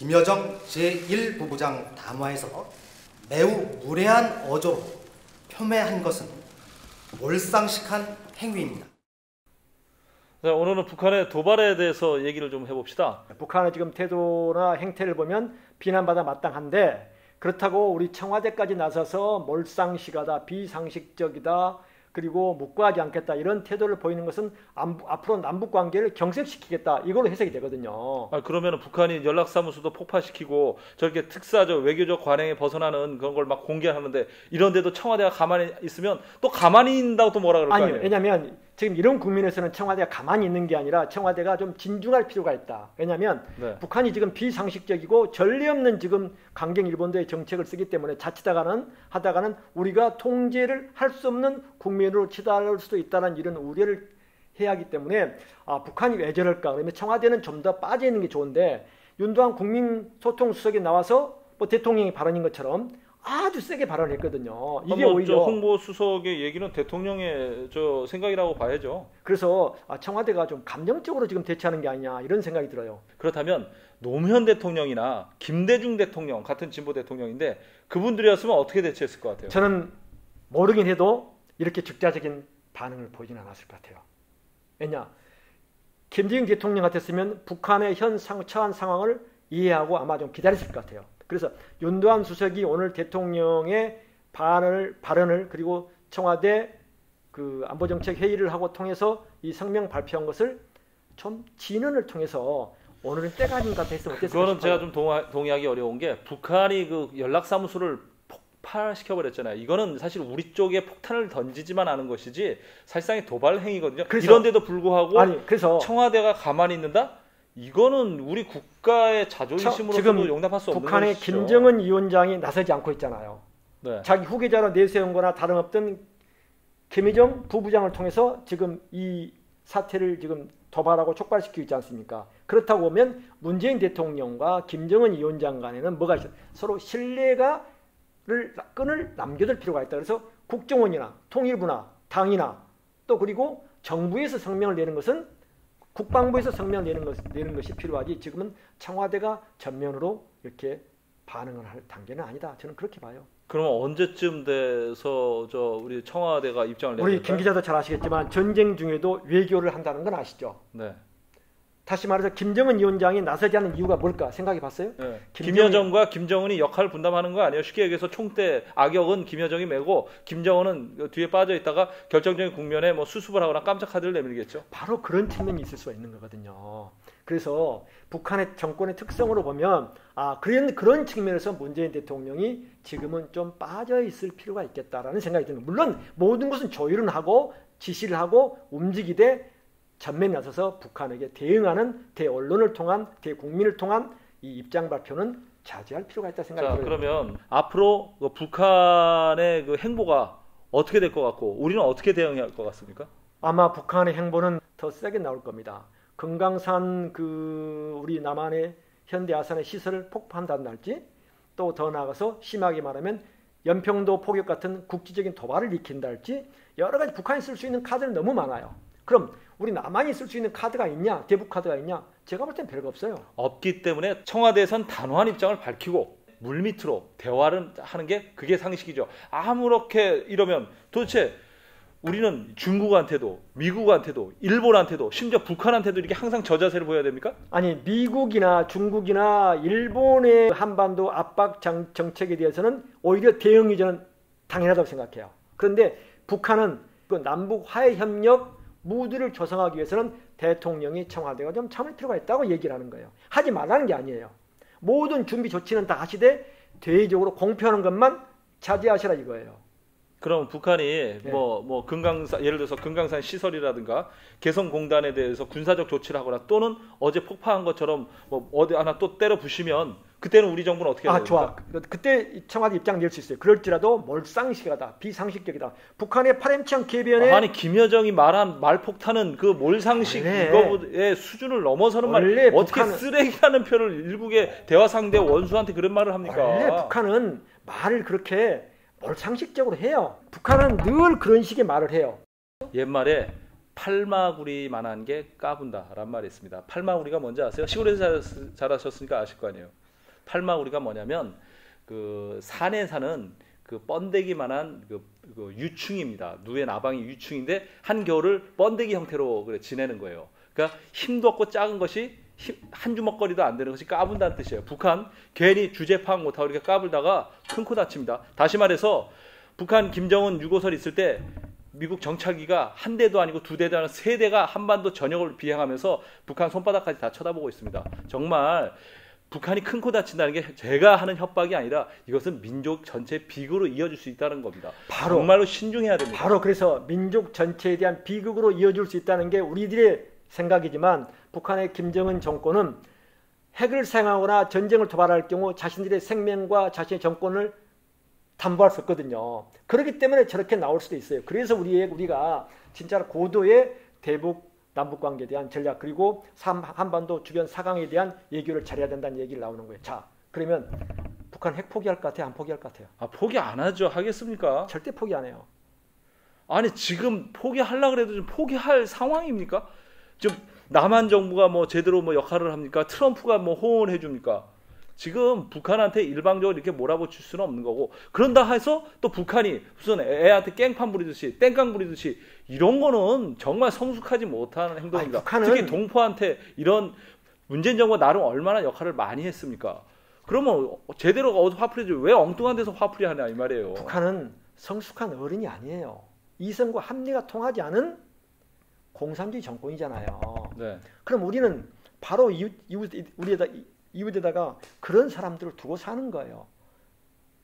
김여정 제1부부장 담화에서 매우 무례한 어조로 폄훼한 것은 몰상식한 행위입니다. 자, 오늘은 북한의 도발에 대해서 얘기를 좀 해봅시다. 북한의 지금 태도나 행태를 보면 비난받아 마땅한데, 그렇다고 우리 청와대까지 나서서 몰상식하다, 비상식적이다, 그리고 묵과하지 않겠다, 이런 태도를 보이는 것은 앞으로 남북관계를 경색시키겠다, 이걸로 해석이 되거든요. 그러면 북한이 연락사무소도 폭파시키고 저렇게 특사적 외교적 관행에 벗어나는 그런 걸 막 공개하는데, 이런데도 청와대가 가만히 있으면 또 가만히 있는다고 또 뭐라 그럴 거 아니에요? 아니요. 왜냐하면 지금 이런 국면에서는 청와대가 가만히 있는 게 아니라 청와대가 좀 진중할 필요가 있다. 왜냐하면 북한이 지금 비상식적이고 전례 없는 지금 강경 일본도의 정책을 쓰기 때문에 하다가는 우리가 통제를 할 수 없는 국면으로 치달을 수도 있다는 이런 우려를 해야 하기 때문에 북한이 왜 저럴까? 그러면 청와대는 좀 더 빠져 있는 게 좋은데, 윤도한 국민소통수석이 나와서 뭐 대통령의 발언인 것처럼 아주 세게 발언했거든요. 이게 오히려 홍보수석의 얘기는 대통령의 생각이라고 봐야죠. 그래서 청와대가 좀 감정적으로 지금 대처하는 게 아니냐, 이런 생각이 들어요. 그렇다면 노무현 대통령이나 김대중 대통령 같은 진보 대통령인데 그분들이었으면 어떻게 대처했을 것 같아요? 저는 모르긴 해도 이렇게 즉자적인 반응을 보이진 않았을 것 같아요. 왜냐? 김대중 대통령 같았으면 북한의 현 처한 상황을 이해하고 아마 좀 기다렸을 것 같아요. 그래서 윤도한 수석이 오늘 대통령의 발언을 그리고 청와대 안보정책 회의를 하고 통해서 이 성명 발표한 것을 좀 진언을 통해서 오늘은 때가 아닌 것 같아 했으면 어땠을까 그거는 싶어요. 제가 좀 동의하기 어려운 게, 북한이 그 연락사무소를 폭파시켜버렸잖아요. 이거는 사실 우리 쪽에 폭탄을 던지지만 않은 것이지 사실상의 도발 행위거든요. 이런데도 불구하고 그래서 청와대가 가만히 있는다? 이거는 우리 국가의 자존심으로서도 용납할 수 없는 북한의 것이죠. 김정은 위원장이 나서지 않고 있잖아요. 네. 자기 후계자로 내세운 거나 다름없던 김여정 부부장을 통해서 지금 이 사태를 지금 도발하고 촉발시키고 있지 않습니까? 그렇다고 보면 문재인 대통령과 김정은 위원장 간에는 뭐가 있어요? 서로 끈을 남겨둘 필요가 있다. 그래서 국정원이나 통일부나 당이나 또 그리고 정부에서 성명을 내는 것은 국방부에서 성명을 내는 것이 필요하지, 지금은 청와대가 전면으로 이렇게 반응을 할 단계는 아니다. 저는 그렇게 봐요. 그러면 언제쯤 돼서 우리 청와대가 입장을 내야 될까요? 우리 김 기자도 잘 아시겠지만 전쟁 중에도 외교를 한다는 건 아시죠? 네. 다시 말해서 김정은 위원장이 나서지 않는 이유가 뭘까 생각해 봤어요? 네. 김여정과 김정은이 역할을 분담하는 거 아니에요? 쉽게 얘기해서 총대 악역은 김여정이 메고 김정은은 뒤에 빠져 있다가 결정적인 국면에 뭐 수습을 하거나 깜짝 카드를 내밀겠죠. 바로 그런 측면이 있을 수가 있는 거거든요. 그래서 북한의 정권의 특성으로 보면 그런 측면에서 문재인 대통령이 지금은 좀 빠져 있을 필요가 있겠다라는 생각이 드는 거예요. 물론 모든 것은 조율은 하고 지시를 하고 움직이되 전면에 나서서 북한에게 대응하는 대언론을 통한 대국민을 통한 이 입장 발표는 자제할 필요가 있다 생각이 들어요. 그러면 앞으로 북한의 그 행보가 어떻게 될 것 같고 우리는 어떻게 대응해야 할 것 같습니까? 아마 북한의 행보는 더 세게 나올 겁니다. 금강산 우리 남한의 현대아산의 시설을 폭파한다든지, 또 더 나아가서 심하게 말하면 연평도 포격 같은 국지적인 도발을 일으킨다든지, 여러 가지 북한이 쓸 수 있는 카드는 너무 많아요. 그럼 우리 남한이 쓸 수 있는 카드가 있냐, 대북 카드가 있냐? 제가 볼 땐 별거 없어요. 없기 때문에 청와대에선 단호한 입장을 밝히고 물밑으로 대화를 하는 게 그게 상식이죠. 아무렇게 이러면 도대체 우리는 중국한테도 미국한테도 일본한테도 심지어 북한한테도 이렇게 항상 저 자세를 보여야 됩니까? 아니, 미국이나 중국이나 일본의 한반도 압박 정책에 대해서는 오히려 대응이 저는 당연하다고 생각해요. 그런데 북한은 그 남북 화해 협력 무드를 조성하기 위해서는 대통령이 청와대가 좀 참을 필요가 있다고 얘기를 하는 거예요. 하지 말라는 게 아니에요. 모든 준비 조치는 다 하시되 대외적으로 공표하는 것만 자제하시라 이거예요. 그럼 북한이 금강산, 예를 들어서 금강산 시설이라든가 개성공단에 대해서 군사적 조치를 하거나 또는 어제 폭파한 것처럼 어디 하나 또 때려 부시면 그때는 우리 정부는 어떻게 해야 됩니까? 좋아. 그때 청와대 입장 낼 수 있어요. 그럴지라도 몰상식하다, 비상식적이다. 북한의 파렴치한 개변에 아니 김여정이 말한 말폭탄은 그 몰상식 이거의 수준을 넘어서는 말, 어떻게 쓰레기라는 표를 일국의 대화 상대 원수한테 그런 말을 합니까? 원래 북한은 말을 그렇게 몰상식적으로 해요. 북한은 늘 그런 식의 말을 해요. 옛말에 팔마구리만한 게 까분다라는 말이 있습니다. 팔마구리가 뭔지 아세요? 시골에서 자라셨으니까 아실 거 아니에요. 팔마구리가 뭐냐면 그 산에 사는 그 번데기만한 그 유충입니다. 누에 나방이 유충인데 한겨울을 번데기 형태로 그래 지내는 거예요. 그러니까 힘도 없고 작은 것이 한 주먹거리도 안 되는 것이 까분다는 뜻이에요. 북한 괜히 주제 파악 못하고 이렇게 까불다가 큰 코 다칩니다. 다시 말해서 북한 김정은 6.5설 있을 때 미국 정찰기가 한 대도 아니고 두 대도 아니고 세 대가 한반도 전역을 비행하면서 북한 손바닥까지 다 쳐다보고 있습니다. 정말 북한이 큰 코 다친다는 게 제가 하는 협박이 아니라 이것은 민족 전체 비극으로 이어질 수 있다는 겁니다. 정말로 신중해야 됩니다. 바로 그래서 민족 전체에 대한 비극으로 이어질 수 있다는 게 우리들의 생각이지만 북한의 김정은 정권은 핵을 사용하거나 전쟁을 도발할 경우 자신들의 생명과 자신의 정권을 담보할 수 없거든요. 그렇기 때문에 저렇게 나올 수도 있어요. 그래서 우리가 진짜 고도의 대북 남북 관계에 대한 전략 그리고 한반도 주변 사강에 대한 예교를 잘해야 된다는 얘기를 나오는 거예요. 자, 그러면 북한 핵 포기할 것 같아요? 안 포기할 것 같아요? 포기 안 하죠. 하겠습니까? 절대 포기 안 해요. 아니 지금 포기하려고 해도 좀 포기할 상황입니까? 지금 남한 정부가 뭐 제대로 뭐 역할을 합니까? 트럼프가 뭐 호응을 해줍니까? 지금 북한한테 일방적으로 이렇게 몰아붙일 수는 없는 거고 그런다 해서 또 북한이 무슨 애한테 깽판 부리듯이 땡깡 부리듯이 이런 거는 정말 성숙하지 못한 행동입니다. 특히 동포한테 이런 문재인 정부가 나름 얼마나 역할을 많이 했습니까? 그러면 제대로 화풀이지 왜 엉뚱한 데서 화풀이 하냐 이 말이에요. 북한은 성숙한 어른이 아니에요. 이성과 합리가 통하지 않은 공산주의 정권이잖아요. 네. 그럼 우리는 바로 이웃에다가 그런 사람들을 두고 사는 거예요.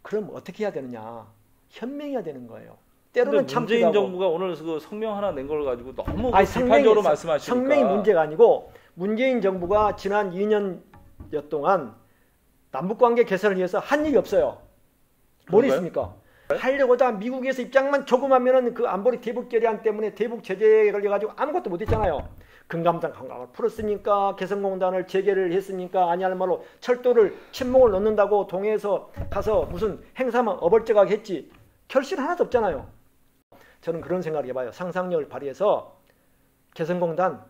그럼 어떻게 해야 되느냐? 현명해야 되는 거예요. 때로는 문재인 정부가 오늘 그 성명 하나 낸 걸 가지고 너무 비판적으로 말씀하시니까. 성명이 문제가 아니고 문재인 정부가 지난 2년여 동안 남북관계 개선을 위해서 한 일이 없어요. 뭘 했습니까? 하려고 다 미국에서 입장만 조금 하면은 그 안보리 대북 결의안 때문에 대북 제재에 걸려가지고 아무것도 못했잖아요. 금감산 강강을 풀었으니까 개성공단을 재개를 했으니까 아니야말로 철도를 침목을 넣는다고 동해에서 가서 무슨 행사만 어벌쩍하게 했지 결실 하나도 없잖아요. 저는 그런 생각을 해봐요. 상상력을 발휘해서 개성공단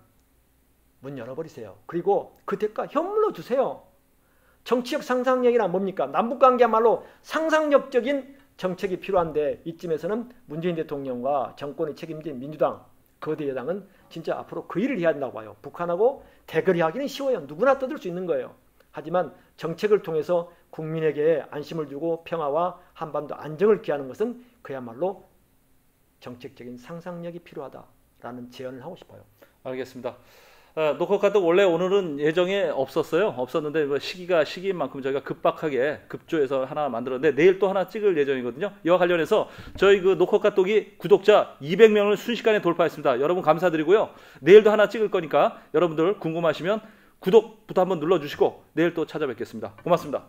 문 열어버리세요. 그리고 그 대가 현물로 주세요. 정치적 상상력이란 뭡니까? 남북관계야말로 상상력적인 정책이 필요한데 이쯤에서는 문재인 대통령과 정권의 책임진 민주당, 거대 여당은 진짜 앞으로 그 일을 해야 한다고 봐요. 북한하고 대결하기는 쉬워요. 누구나 떠들 수 있는 거예요. 하지만 정책을 통해서 국민에게 안심을 주고 평화와 한반도 안정을 기하는 것은 그야말로 정책적인 상상력이 필요하다라는 제언을 하고 싶어요. 알겠습니다. 노컷카톡 원래 오늘은 예정에 없었는데 시기인 만큼 저희가 급박하게 급조해서 하나 만들었는데 내일 또 하나 찍을 예정이거든요. 이와 관련해서 저희 그 노컷카톡이 구독자 200명을 순식간에 돌파했습니다. 여러분 감사드리고요. 내일도 하나 찍을 거니까 여러분들 궁금하시면 구독부터 한번 눌러주시고 내일 또 찾아뵙겠습니다. 고맙습니다.